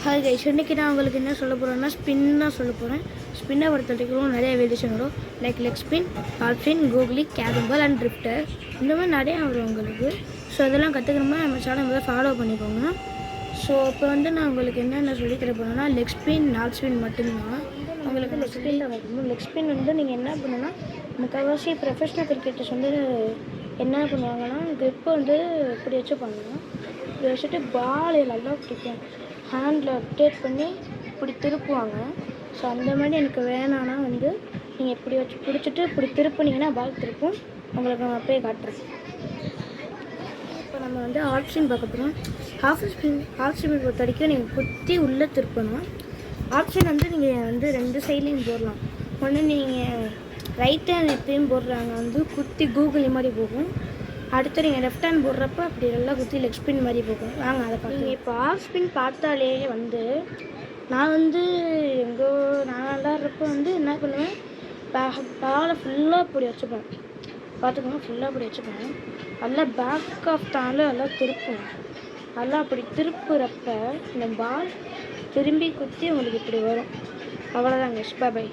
Hi guys, இன்றைக்கி நான் உங்களுக்கு என்ன சொல்ல போகிறேன்னா ஸ்பின்னாக சொல்ல போகிறேன். ஸ்பின்னை பொறுத்தவரைக்கும் நிறைய வேரியேஷன் வரும். Like leg spin, half spin, googly, carrom ball and drifter, இந்த மாதிரி நிறையா வரும் உங்களுக்கு. ஸோ அதெல்லாம் கற்றுக்கணுமா நம்ம சேனல் வந்து ஃபாலோ பண்ணிக்கோங்க. ஸோ இப்போ வந்து நான் உங்களுக்கு என்னென்ன சொல்லி தர போகிறேன்னா லெக் ஸ்பின், ஹாஃப் ஸ்பின் மட்டும்தான். உங்களுக்கு லெக் ஸ்பின் தான் வைக்கணும். லெக் ஸ்பின் வந்து நீங்கள் என்ன பண்ணணும்னா, முக்கால்வாசி ப்ரொஃபஷ்னல் கிரிக்கெட்டர்ஸ் வந்து என்ன பண்ணுவாங்கன்னா க்ரிப்பை வந்து இப்படி வச்சு பண்ணணும். இப்படி வச்சுட்டு பால் நல்லா பிடிக்கும், ஹேண்டில் அப்டேட் பண்ணி இப்படி திருப்புவாங்க. ஸோ அந்த மாதிரி எனக்கு வேணான்னா வந்து நீங்கள் இப்படி வச்சு பிடிச்சிட்டு இப்படி திருப்புனீங்கன்னா பால் திருப்பும். உங்களுக்கு நான் அப்படியே காட்டுறேன். இப்போ நம்ம வந்து ஹாஃப் ஸ்பின் பார்க்க போகிறோம். ஹாஃப் ஸ்பின் பொறுத்த வரைக்கும் நீங்கள் குத்தி உள்ளே திருப்பணும். ஆப்ஷன் வந்து நீங்கள் வந்து ரெண்டு சைட்லேயும் போடலாம். ஒன்று நீங்கள் ரைட் ஹேண்ட் எப்பயும் போடுறாங்க வந்து குத்தி கூகுளி மாதிரி போகும். அடுத்து நீங்கள் லெஃப்ட் ஹேண்ட் போடுறப்ப அப்படி நல்லா குத்தி லெக் ஸ்பின் மாதிரி போகும். வாங்க அதை பார்த்து. இப்போ ஹாஃப் ஸ்பின் பார்த்தாலே வந்து நான் வந்து நான் விளாட்றப்ப வந்து என்ன பண்ணுவேன், பாலை ஃபுல்லாக இப்படி வச்சுப்பேன். பார்த்துக்கோங்க, ஃபுல்லாக இப்படி வச்சுப்பேன். நல்லா பேக் ஆஃப் தானில் நல்லா திருப்புவேன். நல்லா அப்படி திருப்புறப்ப இந்த பால் திரும்பி குத்தி உங்களுக்கு இப்படி வரும். அவ்வளோதாங்க. பை.